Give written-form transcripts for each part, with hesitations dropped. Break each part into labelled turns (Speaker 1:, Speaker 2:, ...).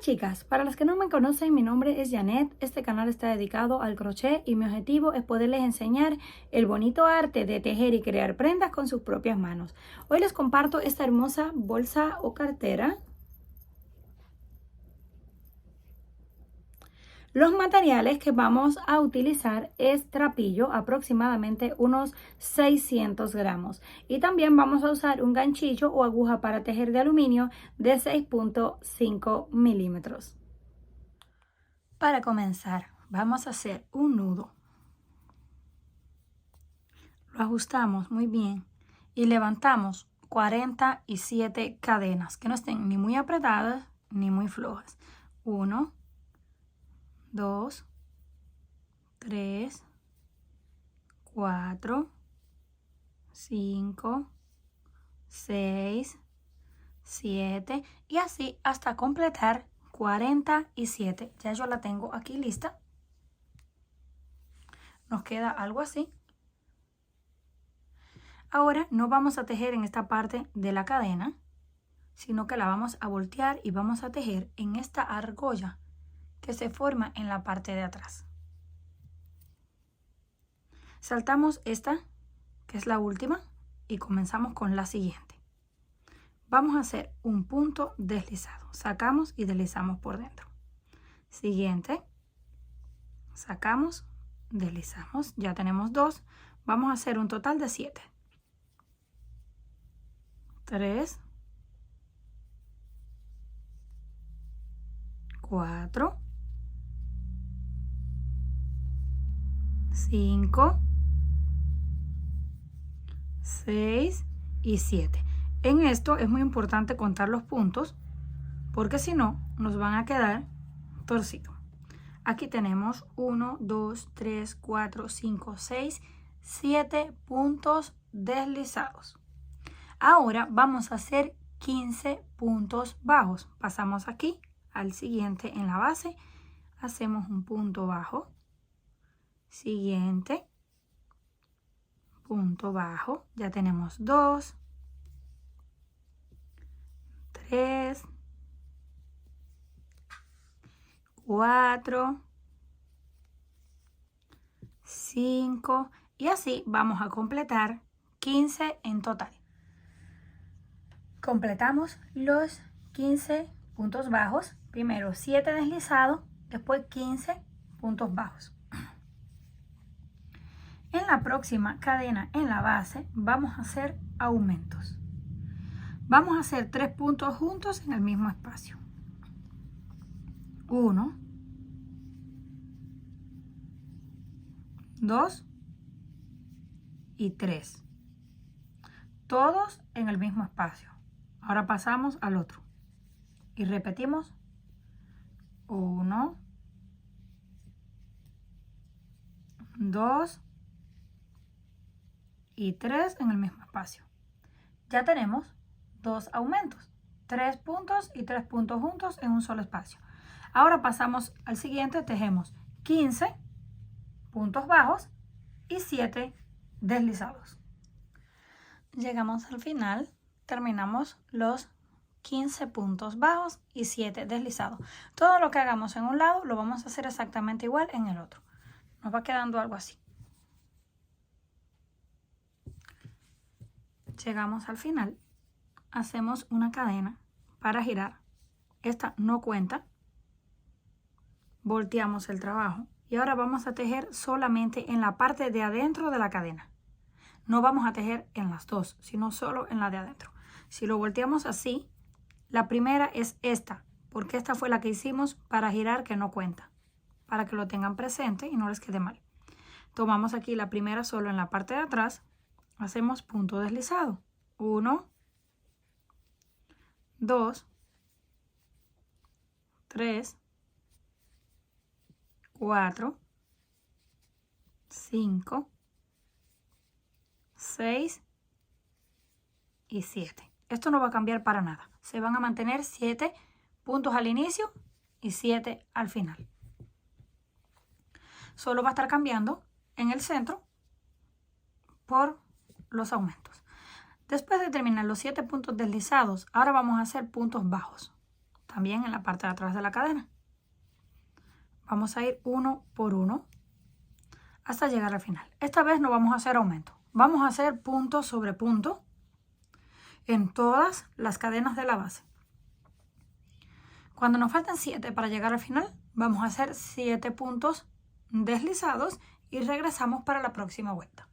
Speaker 1: Chicas, para las que no me conocen, mi nombre es Janet. Este canal está dedicado al crochet y mi objetivo es poderles enseñar el bonito arte de tejer y crear prendas con sus propias manos. Hoy les comparto esta hermosa bolsa o cartera. Los materiales que vamos a utilizar es trapillo, aproximadamente unos 600 gramos. Y también vamos a usar un ganchillo o aguja para tejer de aluminio de 6.5 milímetros. Para comenzar, vamos a hacer un nudo. Lo ajustamos muy bien y levantamos 47 cadenas que no estén ni muy apretadas ni muy flojas. 1, 2, 3, 4, 5, 6, 7 y así hasta completar 47. Ya yo la tengo aquí lista. Nos queda algo así. Ahora no vamos a tejer en esta parte de la cadena, sino que la vamos a voltear y vamos a tejer en esta argolla que se forma en la parte de atrás. Saltamos esta, que es la última, y comenzamos con la siguiente. Vamos a hacer un punto deslizado. Sacamos y deslizamos por dentro. Siguiente. Sacamos, deslizamos. Ya tenemos 2. Vamos a hacer un total de 7. 3, 4, 5, 6 y 7. En esto es muy importante contar los puntos porque si no nos van a quedar torcidos. Aquí tenemos 1, 2, 3, 4, 5, 6, 7 puntos deslizados. Ahora vamos a hacer 15 puntos bajos. Pasamos aquí al siguiente en la base. Hacemos un punto bajo. Siguiente. Punto bajo. Ya tenemos 2, 3, 4, 5 y así vamos a completar 15 en total. Completamos los 15 puntos bajos. Primero 7 deslizados, después 15 puntos bajos. En la próxima cadena en la base vamos a hacer aumentos. Vamos a hacer 3 puntos juntos en el mismo espacio. 1, 2 y 3. Todos en el mismo espacio. Ahora pasamos al otro. Y repetimos. 1, 2 y 3 en el mismo espacio. Ya tenemos 2 aumentos. 3 puntos y 3 puntos juntos en un solo espacio. Ahora pasamos al siguiente. Tejemos 15 puntos bajos y 7 deslizados. Llegamos al final, terminamos los 15 puntos bajos y 7 deslizados. Todo lo que hagamos en un lado lo vamos a hacer exactamente igual en el otro. Nos va quedando algo así. Llegamos al final, hacemos una cadena para girar. Esta no cuenta. Volteamos el trabajo y ahora vamos a tejer solamente en la parte de adentro de la cadena. No vamos a tejer en las dos, sino solo en la de adentro. Si lo volteamos así, la primera es esta, porque esta fue la que hicimos para girar que no cuenta, para que lo tengan presente y no les quede mal. Tomamos aquí la primera solo en la parte de atrás, hacemos punto deslizado. 1, 2, 3, 4, 5, 6 y 7. Esto no va a cambiar para nada. Se van a mantener 7 puntos al inicio y 7 al final. Solo va a estar cambiando en el centro por los aumentos. Después de terminar los 7 puntos deslizados, ahora vamos a hacer puntos bajos. también en la parte de atrás de la cadena. Vamos a ir uno por uno hasta llegar al final. Esta vez no vamos a hacer aumento. Vamos a hacer punto sobre punto en todas las cadenas de la base. Cuando nos faltan 7 para llegar al final, vamos a hacer 7 puntos deslizados y regresamos para la próxima vuelta.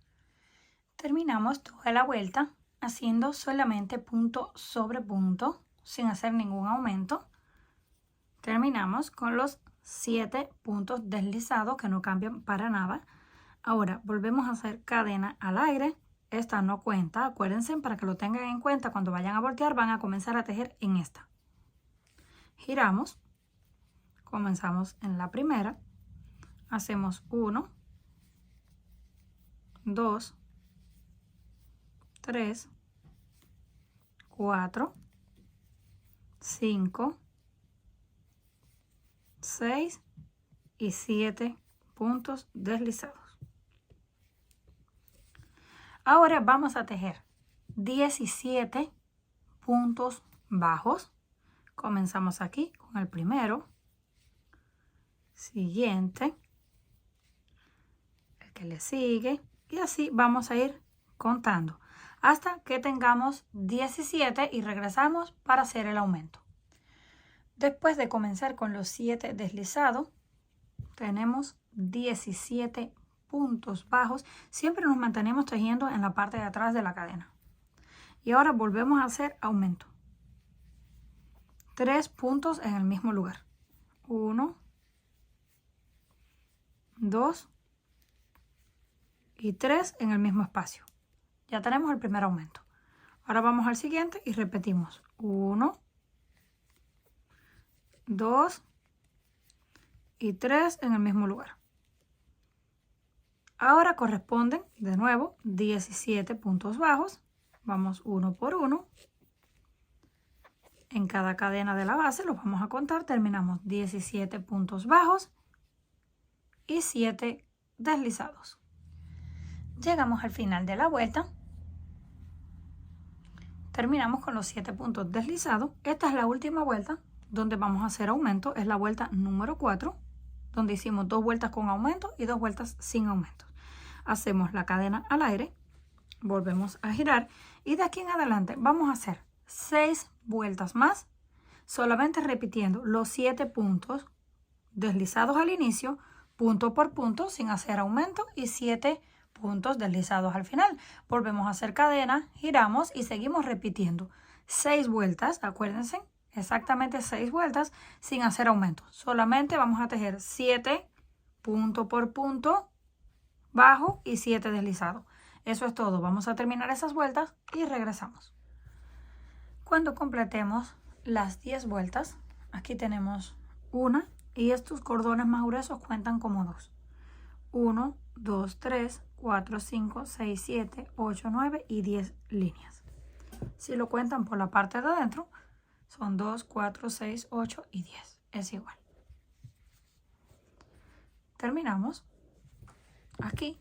Speaker 1: Terminamos toda la vuelta haciendo solamente punto sobre punto sin hacer ningún aumento. Terminamos con los 7 puntos deslizados que no cambian para nada. Ahora volvemos a hacer cadena al aire. Esta no cuenta, acuérdense, para que lo tengan en cuenta cuando vayan a voltear, van a comenzar a tejer en esta. Giramos, comenzamos en la primera, hacemos 1, 2, 3, 4, 5, 6 y 7 puntos deslizados. Ahora vamos a tejer 17 puntos bajos. Comenzamos aquí con el primero, siguiente, el que le sigue, y así vamos a ir contando hasta que tengamos 17 y regresamos para hacer el aumento. Después de comenzar con los 7 deslizados, tenemos 17 puntos bajos. Siempre nos mantenemos tejiendo en la parte de atrás de la cadena. Y ahora volvemos a hacer aumento. 3 puntos en el mismo lugar. 1, 2 y 3 en el mismo espacio. Ya tenemos el primer aumento. Ahora vamos al siguiente y repetimos. 1, 2 y 3 en el mismo lugar. Ahora corresponden de nuevo 17 puntos bajos. Vamos uno por uno. En cada cadena de la base los vamos a contar. Terminamos 17 puntos bajos y 7 deslizados. Llegamos al final de la vuelta. Terminamos con los 7 puntos deslizados. Esta es la última vuelta donde vamos a hacer aumento. Es la vuelta número 4, donde hicimos 2 vueltas con aumento y 2 vueltas sin aumento. Hacemos la cadena al aire, volvemos a girar y de aquí en adelante vamos a hacer 6 vueltas más, solamente repitiendo los 7 puntos deslizados al inicio, punto por punto, sin hacer aumento, y 7 puntos deslizados al final. Volvemos a hacer cadena, giramos y seguimos repitiendo 6 vueltas, acuérdense, exactamente 6 vueltas sin hacer aumento. Solamente vamos a tejer 7 punto por punto bajo y 7 deslizados. Eso es todo. Vamos a terminar esas vueltas y regresamos. Cuando completemos las 10 vueltas, aquí tenemos una y estos cordones más gruesos cuentan como 2. 1, 2, 3, 4, 5, 6, 7, 8, 9 y 10 líneas. Si lo cuentan por la parte de adentro, son 2, 4, 6, 8 y 10. Es igual. Terminamos aquí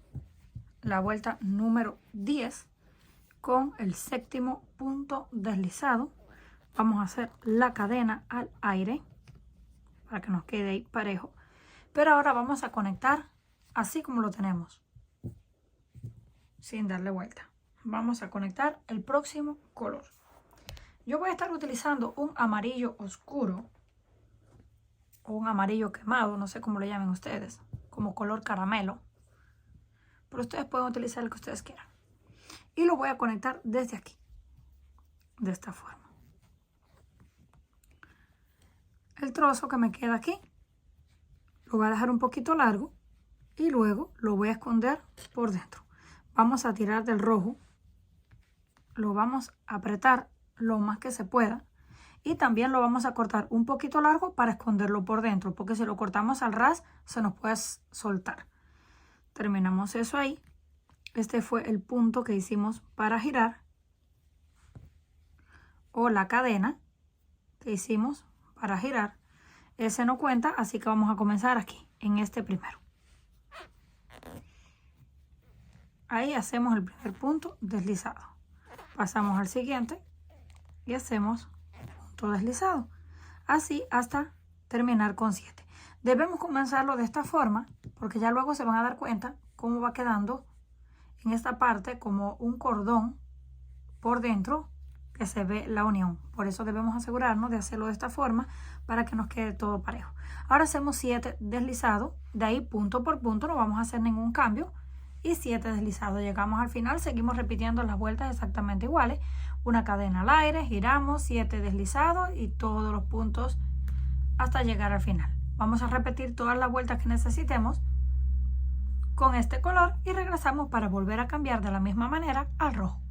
Speaker 1: la vuelta número 10 con el séptimo punto deslizado. Vamos a hacer la cadena al aire para que nos quede ahí parejo. Pero ahora vamos a conectar así como lo tenemos, sin darle vuelta. Vamos a conectar el próximo color. Yo voy a estar utilizando un amarillo oscuro o un amarillo quemado, no sé cómo le llamen ustedes, como color caramelo. Pero ustedes pueden utilizar el que ustedes quieran. Y lo voy a conectar desde aquí, de esta forma. El trozo que me queda aquí lo voy a dejar un poquito largo y luego lo voy a esconder por dentro. Vamos a tirar del rojo, lo vamos a apretar lo más que se pueda y también lo vamos a cortar un poquito largo para esconderlo por dentro, porque si lo cortamos al ras se nos puede soltar. Terminamos eso ahí. Este fue el punto que hicimos para girar, o la cadena que hicimos para girar. Ese no cuenta, así que vamos a comenzar aquí, en este primero. Ahí hacemos el primer punto deslizado. Pasamos al siguiente y hacemos punto deslizado. así hasta terminar con 7. Debemos comenzarlo de esta forma porque ya luego se van a dar cuenta cómo va quedando en esta parte como un cordón por dentro que se ve la unión. Por eso debemos asegurarnos de hacerlo de esta forma para que nos quede todo parejo. Ahora hacemos 7 deslizados, de ahí punto por punto, no vamos a hacer ningún cambio, y 7 deslizados. Llegamos al final, seguimos repitiendo las vueltas exactamente iguales. Una cadena al aire, giramos, 7 deslizados y todos los puntos hasta llegar al final. Vamos a repetir todas las vueltas que necesitemos con este color y regresamos para volver a cambiar de la misma manera al rojo.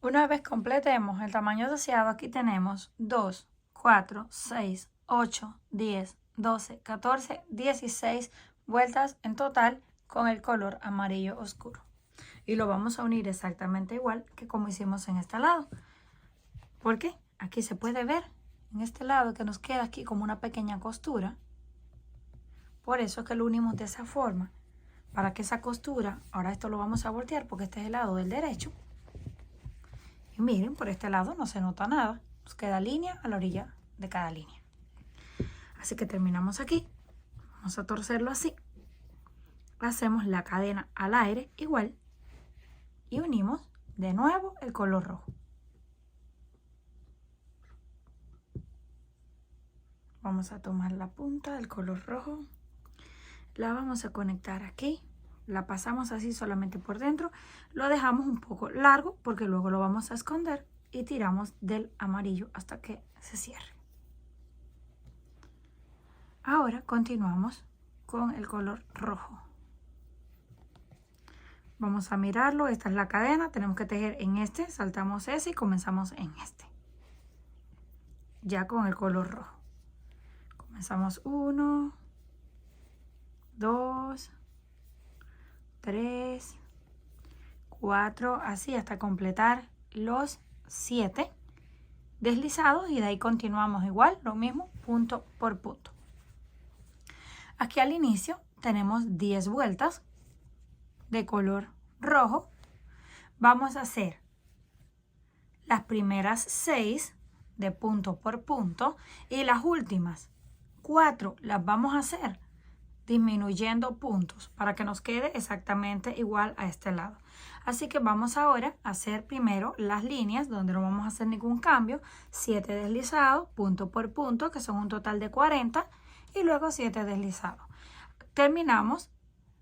Speaker 1: Una vez completemos el tamaño deseado, aquí tenemos 2, 4, 6, 8, 10, 12, 14, 16 vueltas en total con el color amarillo oscuro. Y lo vamos a unir exactamente igual que como hicimos en este lado. Porque aquí se puede ver en este lado que nos queda aquí como una pequeña costura. Por eso es que lo unimos de esa forma. Para que esa costura, ahora esto lo vamos a voltear porque este es el lado del derecho. Y miren, por este lado no se nota nada. Nos queda línea a la orilla de cada línea. Así que terminamos aquí. Vamos a torcerlo así. Hacemos la cadena al aire igual. Y unimos de nuevo el color rojo. Vamos a tomar la punta del color rojo. La vamos a conectar aquí. La pasamos así solamente por dentro. Lo dejamos un poco largo porque luego lo vamos a esconder. Y tiramos del amarillo hasta que se cierre. Ahora continuamos con el color rojo. Vamos a mirarlo, esta es la cadena, tenemos que tejer en este, saltamos ese y comenzamos en este. Ya con el color rojo. Comenzamos 1, 2, 3, 4, así hasta completar los 7 deslizados y de ahí continuamos igual, lo mismo, punto por punto. Aquí al inicio tenemos 10 vueltas de color rojo. Vamos a hacer las primeras 6 de punto por punto y las últimas 4 las vamos a hacer disminuyendo puntos para que nos quede exactamente igual a este lado. Así que vamos ahora a hacer primero las líneas donde no vamos a hacer ningún cambio, 7 deslizados, punto por punto, que son un total de 40 y luego 7 deslizados. Terminamos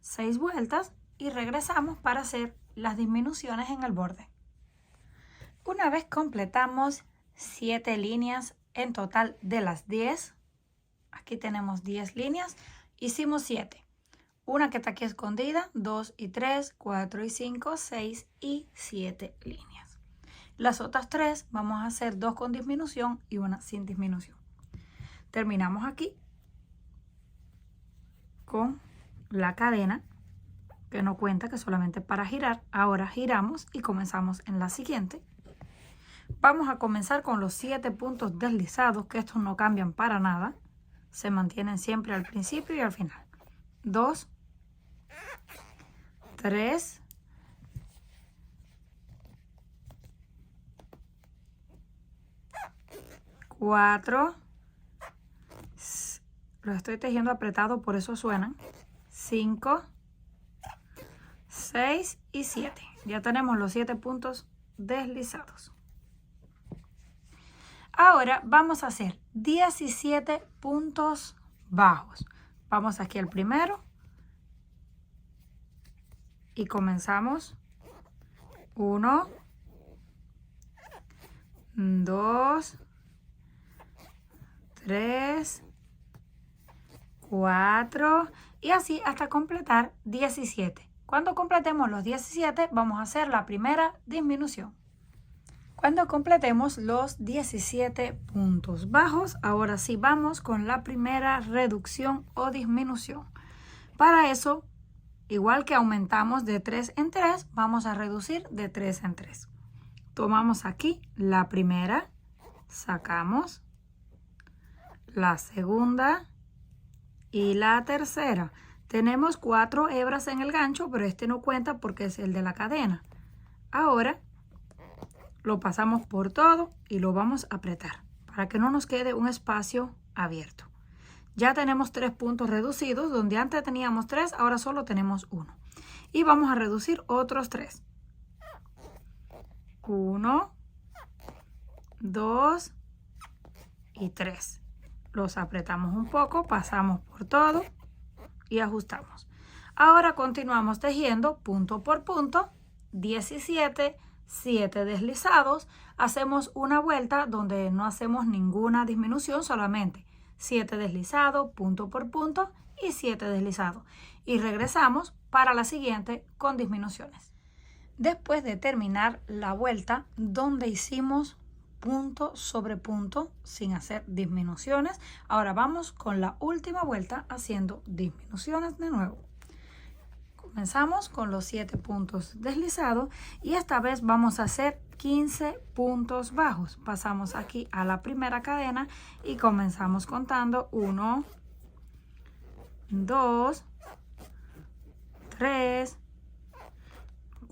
Speaker 1: 6 vueltas y regresamos para hacer las disminuciones en el borde. Una vez completamos 7 líneas en total de las 10, aquí tenemos 10 líneas, hicimos 7. Una que está aquí escondida, 2 y 3, 4 y 5, 6 y 7 líneas. Las otras 3 vamos a hacer 2 con disminución y una sin disminución. Terminamos aquí con la cadena que no cuenta, que solamente para girar. Ahora giramos y comenzamos en la siguiente. Vamos a comenzar con los 7 puntos deslizados, que estos no cambian para nada, se mantienen siempre al principio y al final. 2, 3, 4, lo estoy tejiendo apretado, por eso suenan, 5, 6 y 7. Ya tenemos los 7 puntos deslizados. Ahora vamos a hacer 17 puntos bajos. Vamos aquí al primero y comenzamos 1, 2, 3, 4 y así hasta completar 17. Cuando completemos los 17 vamos a hacer la primera disminución. Cuando completemos los 17 puntos bajos, ahora sí vamos con la primera reducción o disminución. Para eso, igual que aumentamos de 3 en 3, vamos a reducir de 3 en 3. Tomamos aquí la primera, sacamos la segunda y la tercera. Tenemos 4 hebras en el gancho, pero este no cuenta porque es el de la cadena. Ahora lo pasamos por todo y lo vamos a apretar para que no nos quede un espacio abierto. Ya tenemos 3 puntos reducidos, donde antes teníamos 3, ahora solo tenemos 1. Y vamos a reducir otros 3. 1, 2 y 3. Los apretamos un poco, pasamos por todo y ajustamos. Ahora continuamos tejiendo punto por punto, 17, 7 deslizados. Hacemos una vuelta donde no hacemos ninguna disminución, solamente 7 deslizados, punto por punto y 7 deslizados. Y regresamos para la siguiente con disminuciones. Después de terminar la vuelta donde hicimos punto sobre punto sin hacer disminuciones, ahora vamos con la última vuelta haciendo disminuciones de nuevo. Comenzamos con los 7 puntos deslizados y esta vez vamos a hacer 15 puntos bajos. Pasamos aquí a la primera cadena y comenzamos contando 1, 2, 3,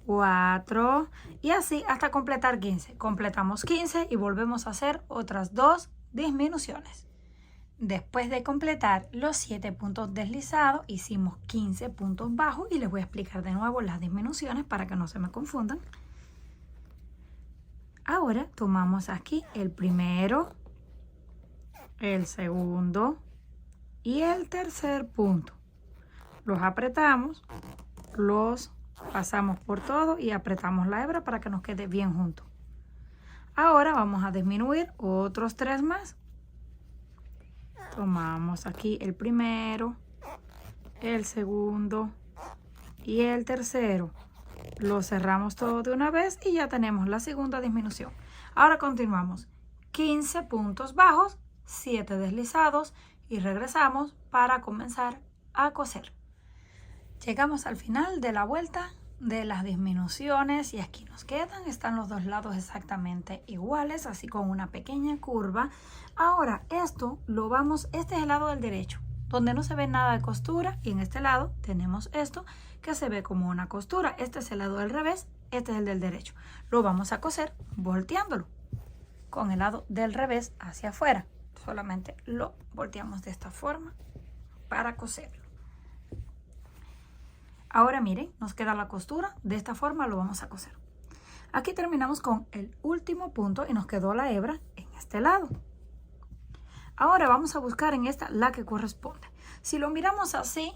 Speaker 1: 4 y así hasta completar 15. Completamos 15 y volvemos a hacer otras 2 disminuciones. Después de completar los 7 puntos deslizados, hicimos 15 puntos bajos y les voy a explicar de nuevo las disminuciones para que no se me confundan. Ahora tomamos aquí el primero, el segundo y el tercer punto. Los apretamos, los pasamos por todo y apretamos la hebra para que nos quede bien junto. Ahora vamos a disminuir otros 3 más. Tomamos aquí el primero, el segundo y el tercero. Lo cerramos todo de una vez y ya tenemos la segunda disminución. Ahora continuamos. 15 puntos bajos, 7 deslizados y regresamos para comenzar a coser. Llegamos al final de la vuelta de las disminuciones y aquí nos quedan, están los dos lados exactamente iguales, así con una pequeña curva. Ahora esto lo vamos, este es el lado del derecho, donde no se ve nada de costura, y en este lado tenemos esto que se ve como una costura. Este es el lado del revés, este es el del derecho. Lo vamos a coser volteándolo con el lado del revés hacia afuera. Solamente lo volteamos de esta forma para coserlo. Ahora miren, nos queda la costura, de esta forma lo vamos a coser. Aquí terminamos con el último punto y nos quedó la hebra en este lado. Ahora vamos a buscar en esta la que corresponde. Si lo miramos así,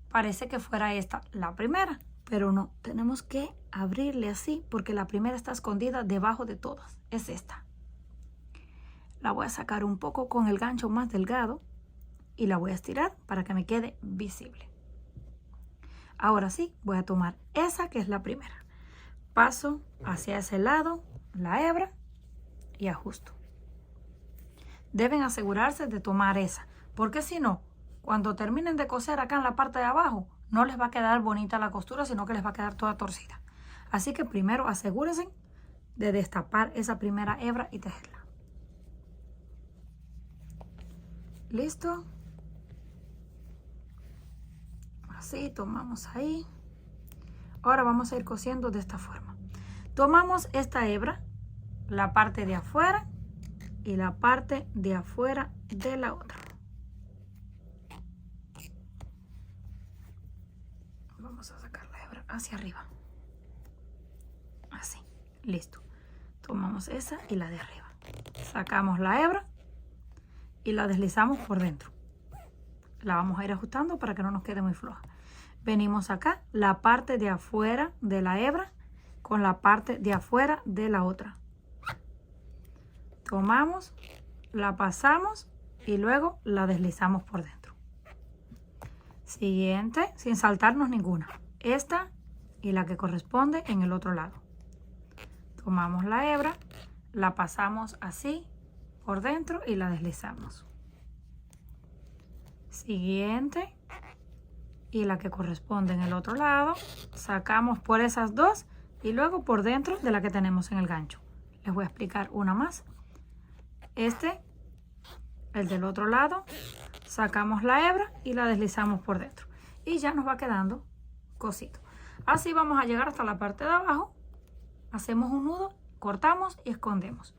Speaker 1: parece que fuera esta la primera, pero no, tenemos que abrirle así porque la primera está escondida debajo de todas, es esta. La voy a sacar un poco con el gancho más delgado y la voy a estirar para que me quede visible. Ahora sí, voy a tomar esa que es la primera. Paso hacia ese lado la hebra y ajusto. Deben asegurarse de tomar esa, porque si no, cuando terminen de coser acá en la parte de abajo, no les va a quedar bonita la costura, sino que les va a quedar toda torcida. Así que primero asegúrense de destapar esa primera hebra y tejerla. ¿Listo? Así, tomamos ahí. Ahora vamos a ir cosiendo de esta forma. Tomamos esta hebra, la parte de afuera y la parte de afuera de la otra. Vamos a sacar la hebra hacia arriba. Así, listo. Tomamos esa y la de arriba. Sacamos la hebra y la deslizamos por dentro. La vamos a ir ajustando para que no nos quede muy floja. Venimos acá, la parte de afuera de la hebra con la parte de afuera de la otra. Tomamos, la pasamos y luego la deslizamos por dentro. Siguiente, sin saltarnos ninguna. Esta y la que corresponde en el otro lado. Tomamos la hebra, la pasamos así por dentro y la deslizamos. Siguiente y la que corresponde en el otro lado, sacamos por esas dos y luego por dentro de la que tenemos en el gancho. Les voy a explicar una más. El del otro lado, sacamos la hebra y la deslizamos por dentro y ya nos va quedando cosito. Así vamos a llegar hasta la parte de abajo, hacemos un nudo, cortamos y escondemos.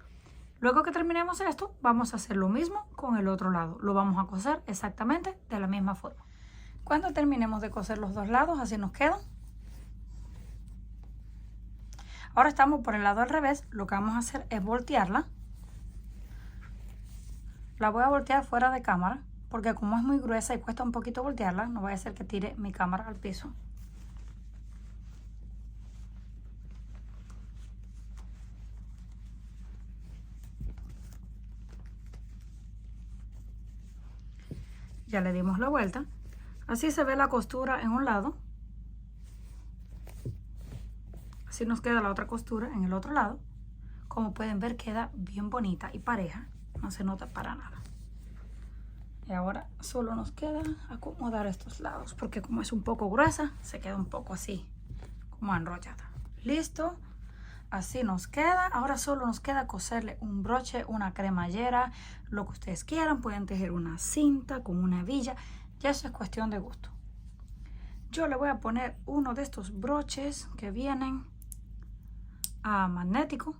Speaker 1: Luego que terminemos esto, vamos a hacer lo mismo con el otro lado. Lo vamos a coser exactamente de la misma forma. Cuando terminemos de coser los dos lados, así nos quedan. Ahora estamos por el lado al revés. Lo que vamos a hacer es voltearla. La voy a voltear fuera de cámara, porque como es muy gruesa y cuesta un poquito voltearla, no vaya a ser que tire mi cámara al piso. Ya le dimos la vuelta. Así se ve la costura en un lado. Así nos queda la otra costura en el otro lado. Como pueden ver, queda bien bonita y pareja. No se nota para nada. Y ahora solo nos queda acomodar estos lados, porque como es un poco gruesa, se queda un poco así, como enrollada. Listo. Así nos queda. Ahora solo nos queda coserle un broche, una cremallera, lo que ustedes quieran. Pueden tejer una cinta con una hebilla. Ya eso es cuestión de gusto. Yo le voy a poner uno de estos broches que vienen a magnético.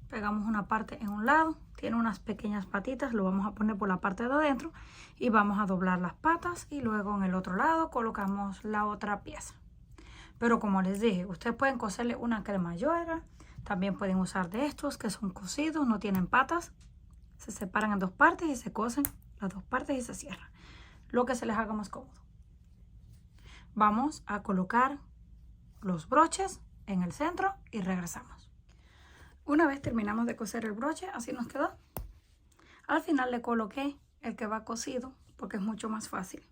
Speaker 1: Pegamos una parte en un lado. Tiene unas pequeñas patitas. Lo vamos a poner por la parte de adentro. Y vamos a doblar las patas. Y luego en el otro lado colocamos la otra pieza. Pero como les dije, ustedes pueden coserle una cremallera. También pueden usar de estos que son cosidos, no tienen patas. Se separan en dos partes y se cosen las dos partes y se cierran. Lo que se les haga más cómodo. Vamos a colocar los broches en el centro y regresamos. Una vez terminamos de coser el broche, así nos quedó. Al final le coloqué el que va cosido porque es mucho más fácil.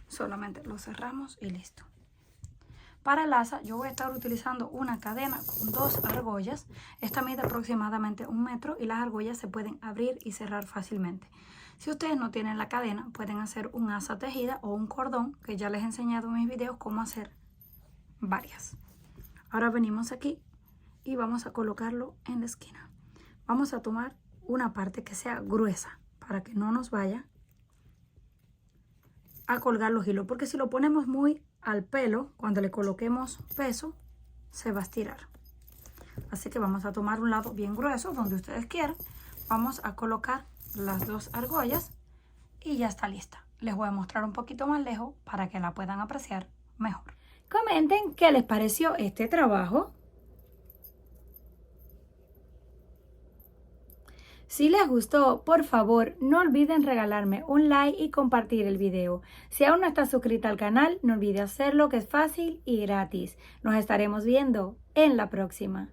Speaker 1: Solamente lo cerramos y listo. Para el asa yo voy a estar utilizando una cadena con 2 argollas. Esta mide aproximadamente 1 metro y las argollas se pueden abrir y cerrar fácilmente. Si ustedes no tienen la cadena, pueden hacer un asa tejida o un cordón, que ya les he enseñado en mis videos cómo hacer varias. Ahora venimos aquí y vamos a colocarlo en la esquina. Vamos a tomar una parte que sea gruesa para que no nos vaya a colgar los hilos, porque si lo ponemos muy al pelo, cuando le coloquemos peso, se va a estirar. Así que vamos a tomar un lado bien grueso, donde ustedes quieran. Vamos a colocar las 2 argollas y ya está lista. Les voy a mostrar un poquito más lejos para que la puedan apreciar mejor. Comenten qué les pareció este trabajo. Si les gustó, por favor, no olviden regalarme un like y compartir el video. Si aún no estás suscrita al canal, no olvides hacerlo, que es fácil y gratis. Nos estaremos viendo en la próxima.